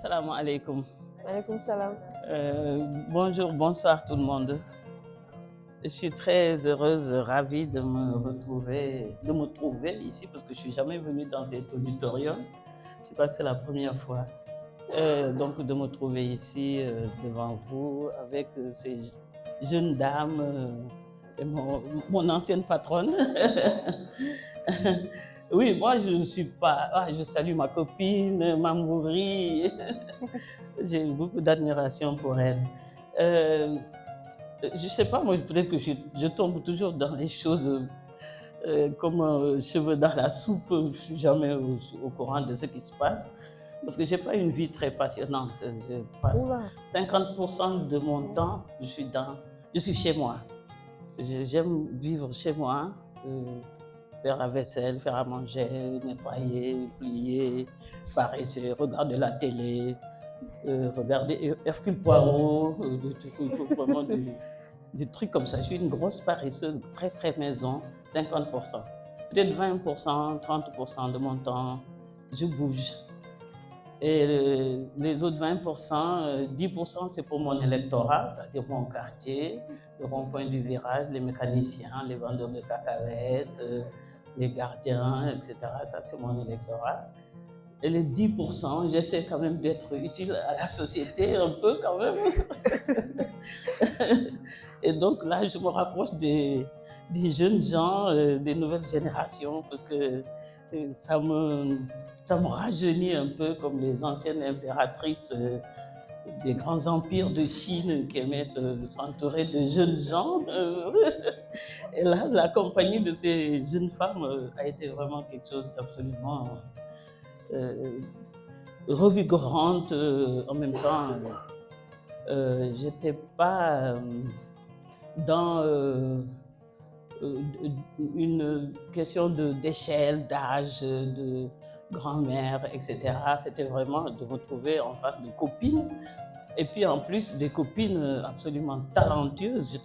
Assalamu alaikum. Maaleykum salam. Bonjour, bonsoir tout le monde. Je suis très heureuse, ravie de me trouver ici parce que je suis jamais venue dans cet auditorium. Je crois que c'est la première fois. Donc de me trouver ici devant vous avec ces jeunes dames et mon ancienne patronne. Oui, moi je ne suis pas. Ah, je salue ma copine, Mamouri. J'ai beaucoup d'admiration pour elle. Je ne sais pas, moi peut-être que je tombe toujours dans les choses comme cheveux dans la soupe. Je ne suis jamais au courant de ce qui se passe. Parce que je n'ai pas une vie très passionnante. Je passe 50% de mon temps, je suis chez moi. J'aime vivre chez moi, faire la vaisselle, faire à manger, nettoyer, plier, paresser, regarder la télé, regarder Hercule Poirot, vraiment des trucs comme ça. Je suis une grosse paresseuse, très très maison, 50%. Peut-être 20%, 30% de mon temps, je bouge. Et les autres 20%, 10% c'est pour mon électorat, c'est-à-dire mon quartier, le rond-point du virage, les mécaniciens, les vendeurs de cacahuètes, les gardiens, etc. Ça c'est mon électorat. Et les 10%, j'essaie quand même d'être utile à la société un peu quand même. Et donc là, je me rapproche des jeunes gens, des nouvelles générations, parce que ça me rajeunit un peu comme les anciennes impératrices des grands empires de Chine qui aimaient s'entourer de jeunes gens. Et là, la compagnie de ces jeunes femmes a été vraiment quelque chose d'absolument revigorante. En même temps, j'étais pas dans une question d'échelle, d'âge, de grand-mère, etc. C'était vraiment de me trouver en face de copines. Et puis en plus, des copines absolument talentueuses.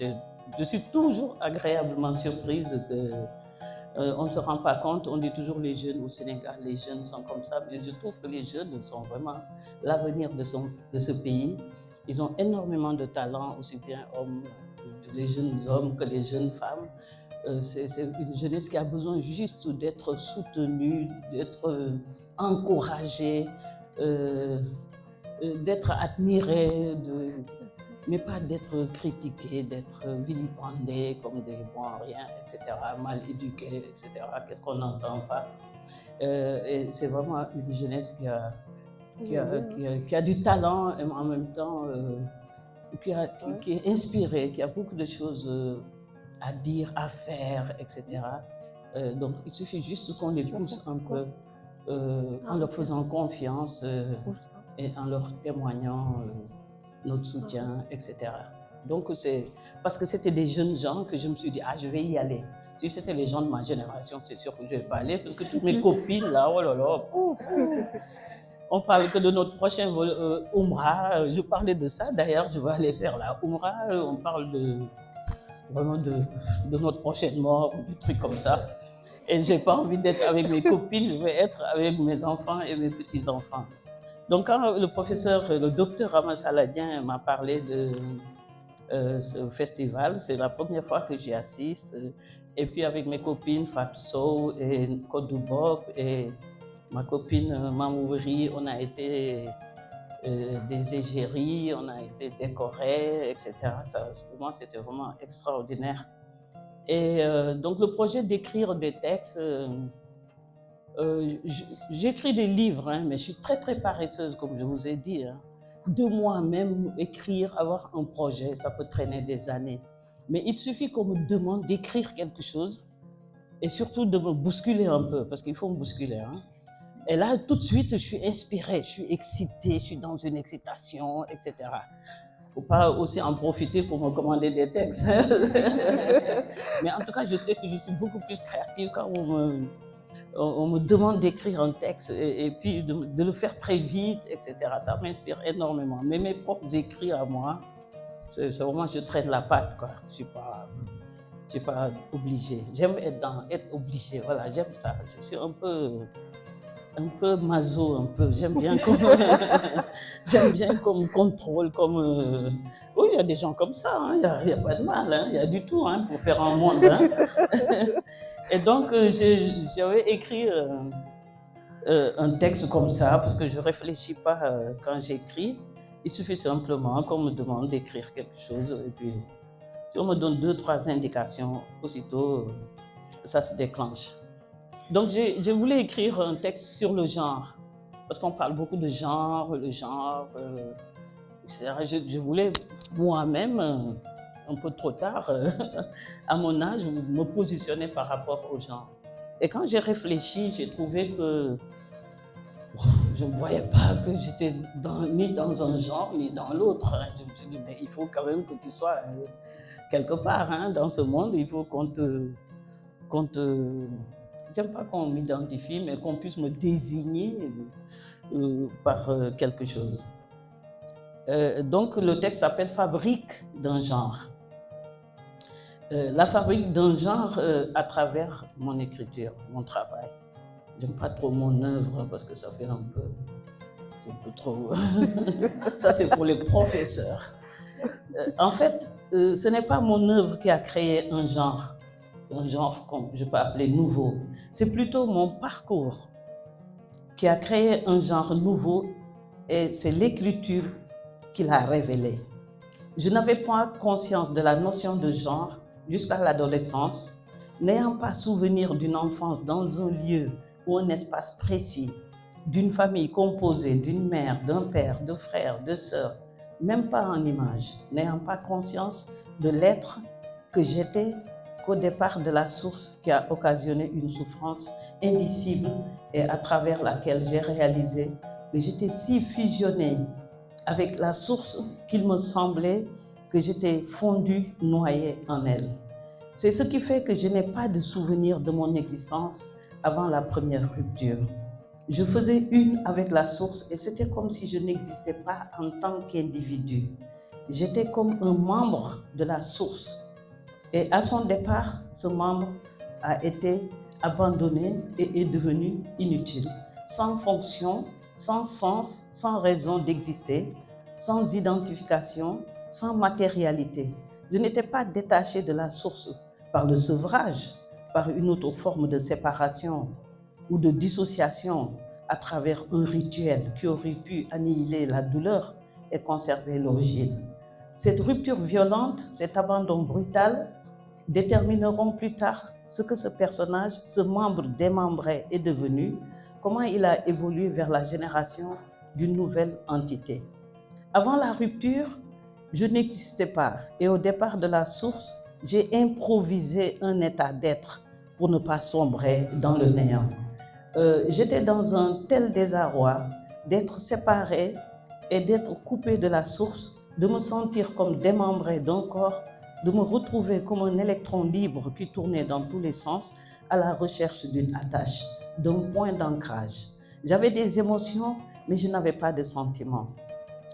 Je suis toujours agréablement surprise que on ne se rend pas compte. On dit toujours les jeunes au Sénégal, les jeunes sont comme ça. Mais je trouve que les jeunes sont vraiment l'avenir de ce pays. Ils ont énormément de talent, aussi bien les jeunes hommes que les jeunes femmes. C'est une jeunesse qui a besoin juste d'être soutenue, d'être encouragée, d'être admirée, mais pas d'être critiquée, d'être vilipendée comme des bons rien, etc., mal éduquée, etc. Qu'est-ce qu'on n'entend pas? Et c'est vraiment une jeunesse qui a du talent et en même temps qui est inspirée, qui a beaucoup de choses à dire, à faire, etc. Donc il suffit juste qu'on les pousse un peu en leur faisant confiance et en leur témoignant notre soutien, etc. Donc c'est parce que c'était des jeunes gens que je me suis dit, ah, je vais y aller. Si c'était les gens de ma génération, c'est sûr que je ne vais pas aller parce que toutes mes copines là, oh là là, on parle que de notre prochain Umrah. Je parlais de ça, d'ailleurs, je vais aller faire la Umrah. On parle vraiment de notre prochaine mort, des trucs comme ça. Et je n'ai pas envie d'être avec mes copines, je vais être avec mes enfants et mes petits-enfants. Donc quand le docteur Rama Saladin m'a parlé de ce festival, c'est la première fois que j'y assiste. Et puis avec mes copines Fatou Sow et Kodoubok et ma copine Mamouri, on a été des égéries, on a été décorés, etc. Pour moi, c'était vraiment extraordinaire. Et donc le projet d'écrire des textes, j'écris des livres, hein, mais je suis très très paresseuse, comme je vous ai dit. Hein. De moi-même, écrire, avoir un projet, ça peut traîner des années. Mais il suffit qu'on me demande d'écrire quelque chose et surtout de me bousculer un peu, parce qu'il faut me bousculer. Hein. Et là, tout de suite, je suis inspirée, je suis excitée, je suis dans une excitation, etc. Il ne faut pas aussi en profiter pour me commander des textes. Mais en tout cas, je sais que je suis beaucoup plus créative quand on me demande d'écrire un texte et puis de le faire très vite, etc. Ça m'inspire énormément. Mais mes propres écrits à moi, c'est vraiment, je traîne la patte, quoi. Je suis pas obligée. J'aime être obligée, voilà, j'aime ça. Je suis un peu un peu maso, un peu. J'aime bien comme, j'aime bien comme contrôle, comme... Oui, il y a des gens comme ça, il n'y a pas de mal, il y a du tout pour faire un monde. Et donc, j'avais écrit un texte comme ça, parce que je ne réfléchis pas quand j'écris. Il suffit simplement qu'on me demande d'écrire quelque chose, et puis si on me donne 2-3 indications, aussitôt, ça se déclenche. Donc, je voulais écrire un texte sur le genre, parce qu'on parle beaucoup de genre, le genre, etc. Je voulais moi-même, un peu trop tard, à mon âge, me positionner par rapport au genre. Et quand j'ai réfléchi, j'ai trouvé que je ne voyais pas que j'étais ni dans un genre, ni dans l'autre. Je me suis dit, mais il faut quand même que tu sois quelque part dans ce monde, il faut qu'on te... J'aime pas qu'on m'identifie, mais qu'on puisse me désigner par quelque chose. Donc le texte s'appelle Fabrique d'un genre. La fabrique d'un genre à travers mon écriture, mon travail. J'aime pas trop mon œuvre parce que ça fait un peu... C'est un peu trop... Ça, c'est pour les professeurs. En fait, ce n'est pas mon œuvre qui a créé un genre comme je peux appeler nouveau. C'est plutôt mon parcours qui a créé un genre nouveau et c'est l'écriture qui l'a révélé. Je n'avais pas conscience de la notion de genre jusqu'à l'adolescence, n'ayant pas souvenir d'une enfance dans un lieu ou un espace précis, d'une famille composée d'une mère, d'un père, de frères, de sœurs, même pas en image, n'ayant pas conscience de l'être que j'étais qu'au départ de la source qui a occasionné une souffrance indicible et à travers laquelle j'ai réalisé que j'étais si fusionnée avec la source qu'il me semblait que j'étais fondue, noyée en elle. C'est ce qui fait que je n'ai pas de souvenir de mon existence avant la première rupture. Je faisais une avec la source et c'était comme si je n'existais pas en tant qu'individu. J'étais comme un membre de la source. Et à son départ, ce membre a été abandonné et est devenu inutile, sans fonction, sans sens, sans raison d'exister, sans identification, sans matérialité. Je n'étais pas détaché de la source par le sevrage, par une autre forme de séparation ou de dissociation à travers un rituel qui aurait pu annihiler la douleur et conserver l'origine. Cette rupture violente, cet abandon brutal, détermineront plus tard ce que ce personnage, ce membre démembré est devenu, comment il a évolué vers la génération d'une nouvelle entité. Avant la rupture, je n'existais pas et au départ de la source, j'ai improvisé un état d'être pour ne pas sombrer dans le néant. J'étais dans un tel désarroi d'être séparé et d'être coupé de la source, de me sentir comme démembré d'un corps, de me retrouver comme un électron libre qui tournait dans tous les sens à la recherche d'une attache, d'un point d'ancrage. J'avais des émotions, mais je n'avais pas de sentiments.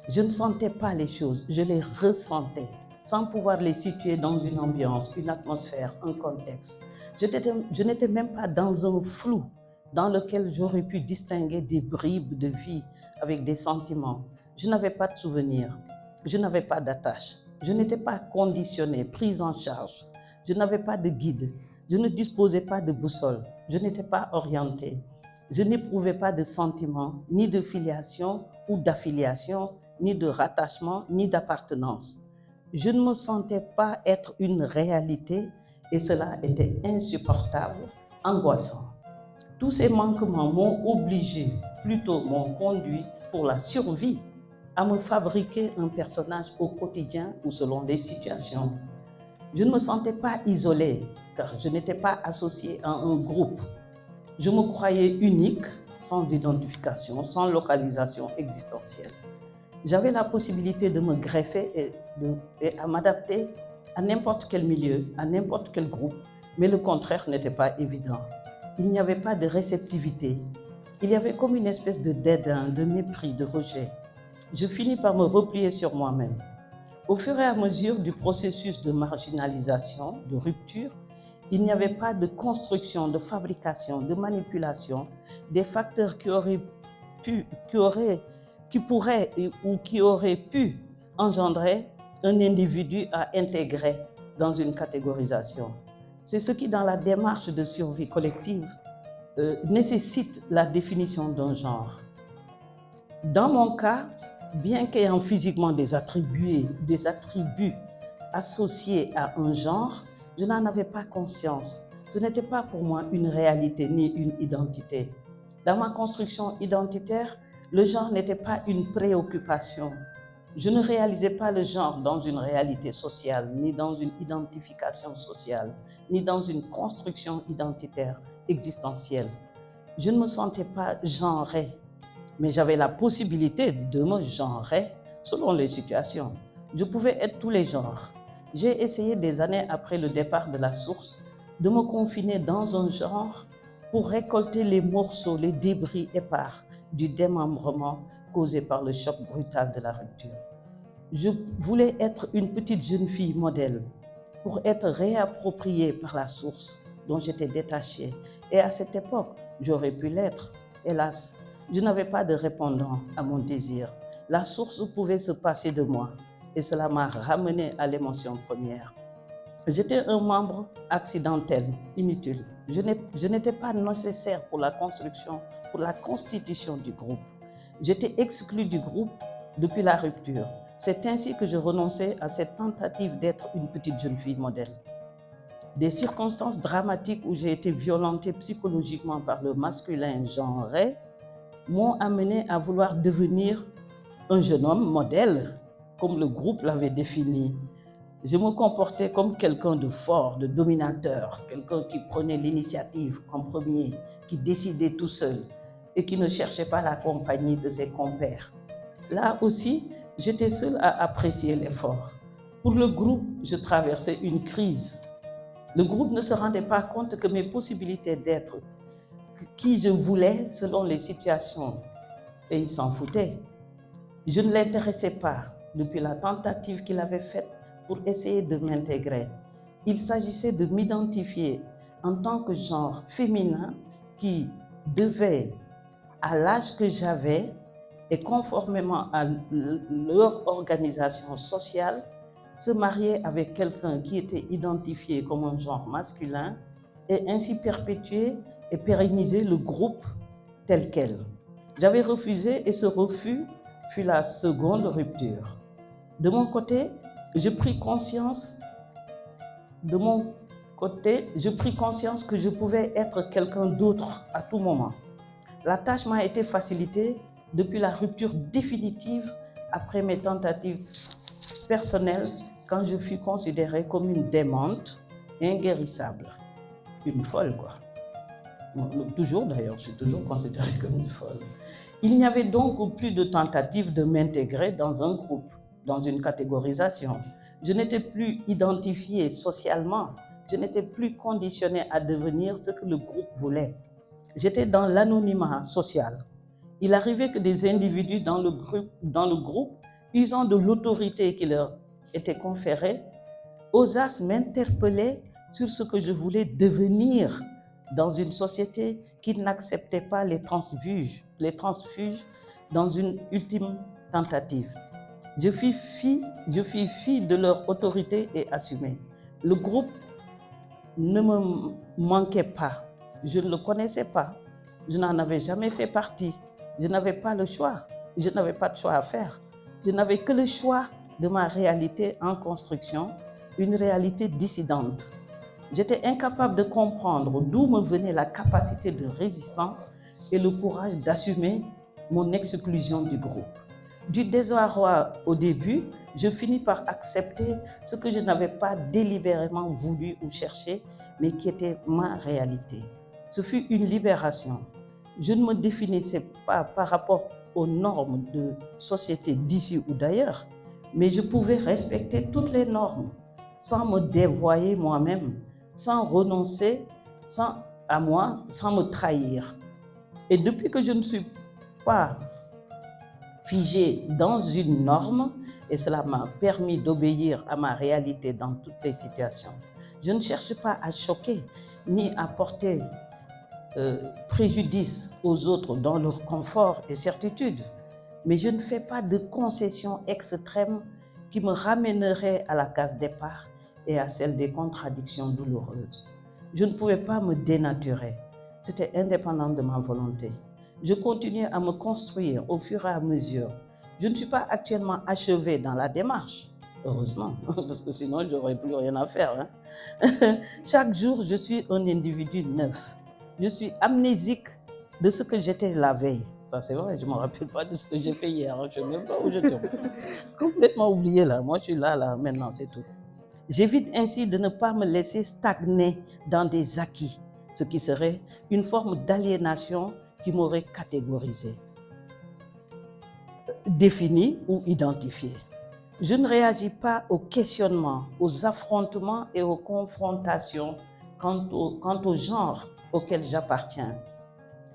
Je ne sentais pas les choses, je les ressentais, sans pouvoir les situer dans une ambiance, une atmosphère, un contexte. Je n'étais même pas dans un flou dans lequel j'aurais pu distinguer des bribes de vie avec des sentiments. Je n'avais pas de souvenirs, je n'avais pas d'attache, je n'étais pas conditionnée, prise en charge, je n'avais pas de guide, je ne disposais pas de boussole, je n'étais pas orientée, je n'éprouvais pas de sentiments, ni de filiation ou d'affiliation, ni de rattachement, ni d'appartenance. Je ne me sentais pas être une réalité et cela était insupportable, angoissant. Tous ces manquements m'ont obligé, plutôt m'ont conduit pour la survie, à me fabriquer un personnage au quotidien ou selon les situations. Je ne me sentais pas isolée car je n'étais pas associée à un groupe. Je me croyais unique, sans identification, sans localisation existentielle. J'avais la possibilité de me greffer et à m'adapter à n'importe quel milieu, à n'importe quel groupe, mais le contraire n'était pas évident. Il n'y avait pas de réceptivité. Il y avait comme une espèce de dédain, de mépris, de rejet. Je finis par me replier sur moi-même. Au fur et à mesure du processus de marginalisation, de rupture, Il n'y avait pas de construction, de fabrication, de manipulation, des facteurs qui pourraient ou qui auraient pu engendrer un individu à intégrer dans une catégorisation. C'est ce qui, dans la démarche de survie collective, nécessite la définition d'un genre. Dans mon cas, bien qu'ayant physiquement des attributs associés à un genre, je n'en avais pas conscience. Ce n'était pas pour moi une réalité ni une identité. Dans ma construction identitaire, le genre n'était pas une préoccupation. Je ne réalisais pas le genre dans une réalité sociale, ni dans une identification sociale, ni dans une construction identitaire existentielle. Je ne me sentais pas genrée, mais j'avais la possibilité de me genrer selon les situations. Je pouvais être tous les genres. J'ai essayé des années après le départ de la source de me confiner dans un genre pour récolter les morceaux, les débris épars du démembrement causé par le choc brutal de la rupture. Je voulais être une petite jeune fille modèle pour être réappropriée par la source dont j'étais détachée. Et à cette époque, j'aurais pu l'être. Hélas, je n'avais pas de répondant à mon désir. La source pouvait se passer de moi et cela m'a ramené à l'émotion première. J'étais un membre accidentel, inutile. Je n'étais pas nécessaire pour la construction, pour la constitution du groupe. J'étais exclue du groupe depuis la rupture. C'est ainsi que je renonçais à cette tentative d'être une petite jeune fille modèle. Des circonstances dramatiques où j'ai été violentée psychologiquement par le masculin genré m'ont amené à vouloir devenir un jeune homme modèle, comme le groupe l'avait défini. Je me comportais comme quelqu'un de fort, de dominateur, quelqu'un qui prenait l'initiative en premier, qui décidait tout seul et qui ne cherchait pas la compagnie de ses compères. Là aussi, j'étais seule à apprécier l'effort. Pour le groupe, je traversais une crise. Le groupe ne se rendait pas compte que mes possibilités d'être qui je voulais selon les situations, et il s'en foutait. Je ne l'intéressais pas depuis la tentative qu'il avait faite pour essayer de m'intégrer. Il s'agissait de m'identifier en tant que genre féminin qui devait, à l'âge que j'avais et conformément à leur organisation sociale, se marier avec quelqu'un qui était identifié comme un genre masculin et ainsi perpétuer et pérenniser le groupe tel quel. J'avais refusé et ce refus fut la seconde rupture. De mon côté, je pris conscience que je pouvais être quelqu'un d'autre à tout moment. La tâche m'a été facilitée depuis la rupture définitive après mes tentatives personnelles quand je fus considérée comme une démente inguérissable. Une folle, quoi. Toujours d'ailleurs, je suis toujours considérée comme une folle. Il n'y avait donc plus de tentative de m'intégrer dans un groupe, dans une catégorisation. Je n'étais plus identifiée socialement, je n'étais plus conditionnée à devenir ce que le groupe voulait. J'étais dans l'anonymat social. Il arrivait que des individus dans le groupe, usant de l'autorité qui leur était conférée, osassent m'interpeller sur ce que je voulais devenir dans une société qui n'acceptait pas les transfuges dans une ultime tentative. Je fis fi de leur autorité et assumée. Le groupe ne me manquait pas. Je ne le connaissais pas. Je n'en avais jamais fait partie. Je n'avais pas le choix. Je n'avais pas de choix à faire. Je n'avais que le choix de ma réalité en construction, une réalité dissidente. J'étais incapable de comprendre d'où me venait la capacité de résistance et le courage d'assumer mon exclusion du groupe. Du désarroi au début, je finis par accepter ce que je n'avais pas délibérément voulu ou cherché, mais qui était ma réalité. Ce fut une libération. Je ne me définissais pas par rapport aux normes de société d'ici ou d'ailleurs, mais je pouvais respecter toutes les normes sans me dévoyer moi-même, sans renoncer à moi, sans me trahir. Et depuis que je ne suis pas figée dans une norme, et cela m'a permis d'obéir à ma réalité dans toutes les situations, Je ne cherche pas à choquer ni à porter préjudice aux autres dans leur confort et certitude. Mais je ne fais pas de concessions extrêmes qui me ramèneraient à la case départ et à celle des contradictions douloureuses. Je ne pouvais pas me dénaturer. C'était indépendant de ma volonté. Je continuais à me construire au fur et à mesure. Je ne suis pas actuellement achevée dans la démarche, heureusement, parce que sinon je n'aurais plus rien à faire. Chaque jour, je suis un individu neuf. Je suis amnésique de ce que j'étais la veille. Ça, c'est vrai, je ne me rappelle pas de ce que j'ai fait hier. Je ne sais même pas où j'étais. Complètement oublié là. Moi, je suis là, maintenant, c'est tout. J'évite ainsi de ne pas me laisser stagner dans des acquis, ce qui serait une forme d'aliénation qui m'aurait catégorisé, défini ou identifié. Je ne réagis pas aux questionnements, aux affrontements et aux confrontations quant au genre auquel j'appartiens.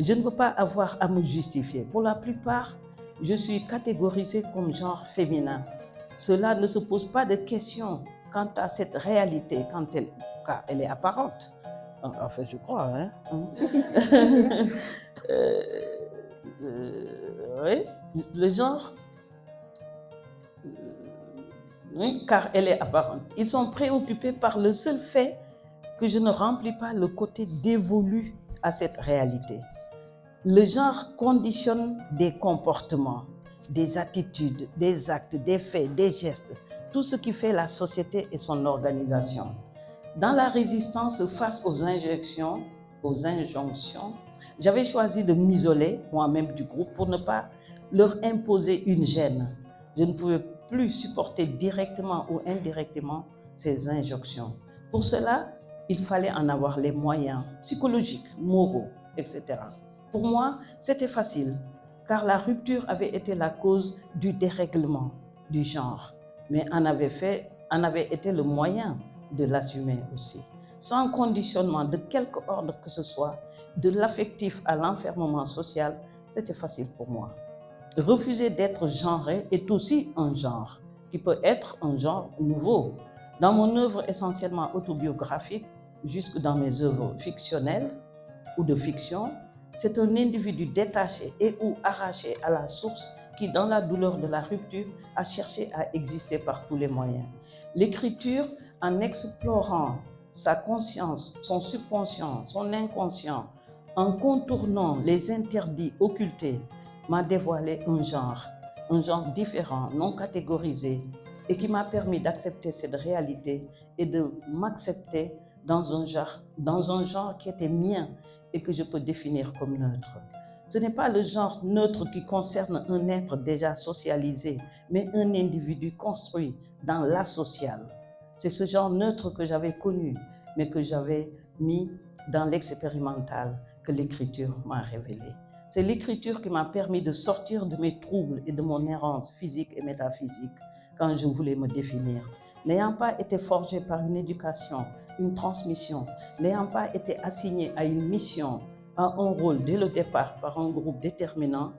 Je ne veux pas avoir à me justifier. Pour la plupart, je suis catégorisée comme genre féminin. Cela ne se pose pas de questions quant à cette réalité, car elle est apparente. Enfin, je crois, hein. Oui, le genre, oui, car elle est apparente. Ils sont préoccupés par le seul fait que je ne remplis pas le côté dévolu à cette réalité. Le genre conditionne des comportements, des attitudes, des actes, des faits, des gestes, tout ce qui fait la société et son organisation. Dans la résistance face aux injonctions, j'avais choisi de m'isoler moi-même du groupe pour ne pas leur imposer une gêne. Je ne pouvais plus supporter directement ou indirectement ces injonctions. Pour cela, il fallait en avoir les moyens psychologiques, moraux, etc. Pour moi, c'était facile, car la rupture avait été la cause du dérèglement du genre, mais en avait été le moyen de l'assumer aussi. Sans conditionnement de quelque ordre que ce soit, de l'affectif à l'enfermement social, c'était facile pour moi. Refuser d'être genré est aussi un genre, qui peut être un genre nouveau. Dans mon œuvre essentiellement autobiographique, jusque dans mes œuvres fictionnelles ou de fiction, c'est un individu détaché et ou arraché à la source qui, dans la douleur de la rupture, a cherché à exister par tous les moyens. L'écriture, en explorant sa conscience, son subconscient, son inconscient, en contournant les interdits occultés, m'a dévoilé un genre différent, non catégorisé, et qui m'a permis d'accepter cette réalité et de m'accepter dans un genre qui était mien et que je peux définir comme neutre. Ce n'est pas le genre neutre qui concerne un être déjà socialisé, mais un individu construit dans l'asocial. C'est ce genre neutre que j'avais connu, mais que j'avais mis dans l'expérimental que l'écriture m'a révélé. C'est l'écriture qui m'a permis de sortir de mes troubles et de mon errance physique et métaphysique quand je voulais me définir. N'ayant pas été forgé par une éducation, une transmission, n'ayant pas été assigné à une mission, à un rôle dès le départ par un groupe déterminant,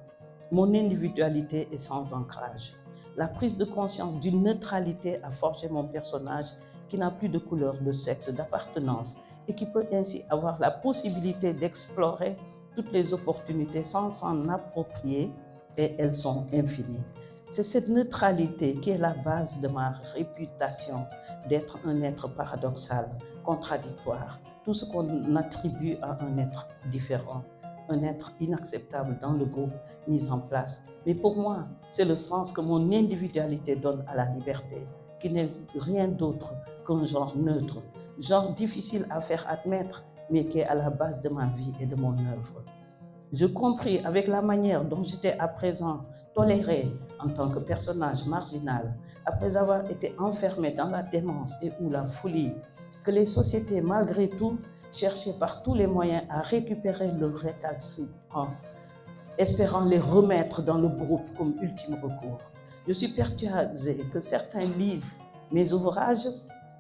mon individualité est sans ancrage. La prise de conscience d'une neutralité a forgé mon personnage qui n'a plus de couleur, de sexe, d'appartenance et qui peut ainsi avoir la possibilité d'explorer toutes les opportunités sans s'en approprier, et elles sont infinies. C'est cette neutralité qui est la base de ma réputation d'être un être paradoxal, contradictoire, tout ce qu'on attribue à un être différent, un être inacceptable dans le groupe mis en place. Mais pour moi, c'est le sens que mon individualité donne à la liberté, qui n'est rien d'autre qu'un genre neutre, genre difficile à faire admettre, mais qui est à la base de ma vie et de mon œuvre. Je compris avec la manière dont j'étais à présent toléré en tant que personnage marginal, après avoir été enfermé dans la démence et ou la folie, que les sociétés, malgré tout, cherchaient par tous les moyens à récupérer leurs récalcitrants, espérant les remettre dans le groupe comme ultime recours. Je suis persuadée que certains lisent mes ouvrages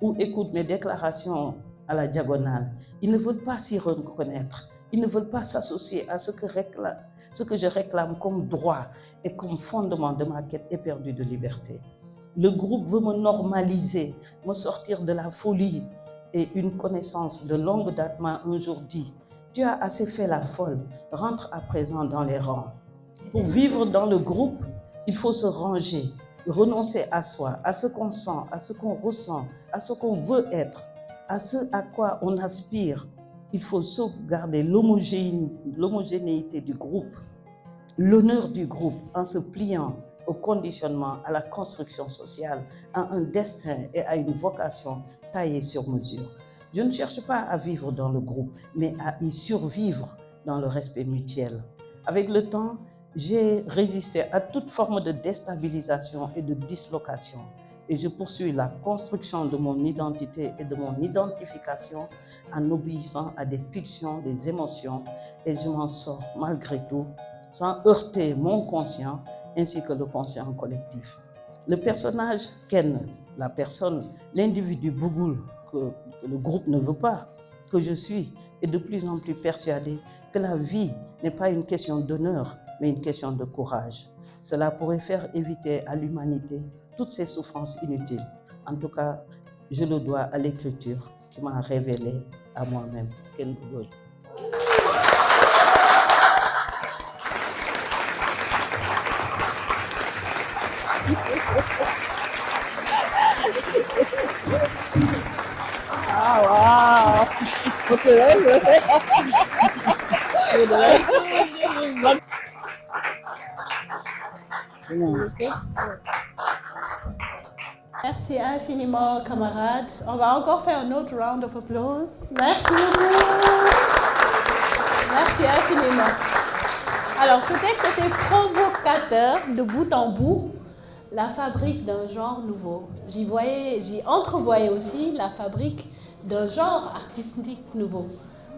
ou écoutent mes déclarations à la diagonale. Ils ne veulent pas s'y reconnaître. Ils ne veulent pas s'associer à ce que je réclame comme droit et comme fondement de ma quête éperdue de liberté. Le groupe veut me normaliser, me sortir de la folie et une connaissance de longue date m'a un jour dit: tu as assez fait la folle, rentre à présent dans les rangs. Pour vivre dans le groupe, il faut se ranger, renoncer à soi, à ce qu'on sent, à ce qu'on ressent, à ce qu'on veut être, à ce à quoi on aspire. Il faut sauvegarder l'homogénéité du groupe, l'honneur du groupe en se pliant au conditionnement, à la construction sociale, à un destin et à une vocation taillée sur mesure. Je ne cherche pas à vivre dans le groupe, mais à y survivre dans le respect mutuel. Avec le temps, j'ai résisté à toute forme de déstabilisation et de dislocation. Et je poursuis la construction de mon identité et de mon identification en obéissant à des pulsions, des émotions, et je m'en sors malgré tout, sans heurter mon conscient ainsi que le conscient collectif. Le personnage Ken, la personne, l'individu Bougoul que le groupe ne veut pas, que je suis, est de plus en plus persuadé que la vie n'est pas une question d'honneur, mais une question de courage. Cela pourrait faire éviter à l'humanité toutes ces souffrances inutiles. En tout cas, je le dois à l'écriture qui m'a révélé à moi-même. Ken Bougoul. Ah, wow. Merci infiniment, camarades. On va encore faire un autre round of applause. Merci beaucoup. Merci infiniment. Alors, ce texte était provocateur de bout en bout. La fabrique d'un genre nouveau. J'y entrevoyais aussi la fabrique d'un genre artistique nouveau.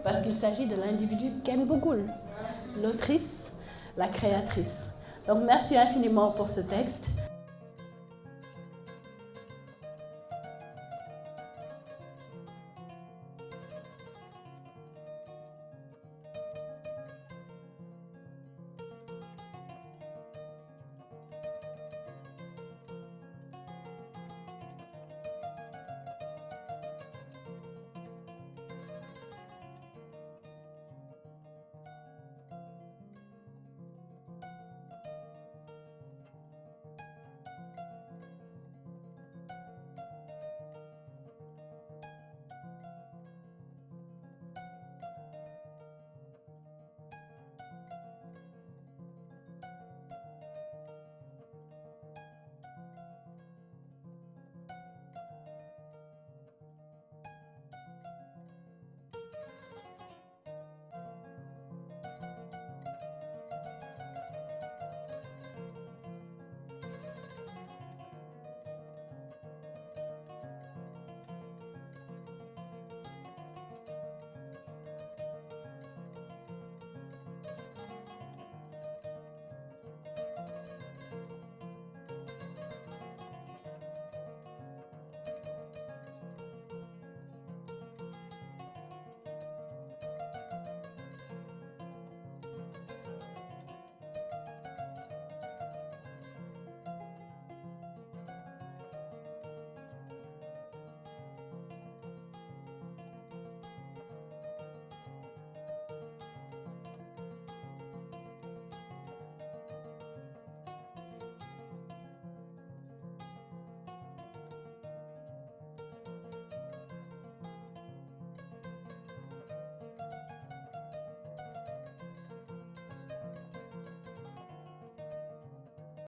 Parce qu'il s'agit de l'individu Ken Bougoul, l'autrice, la créatrice. Donc, merci infiniment pour ce texte.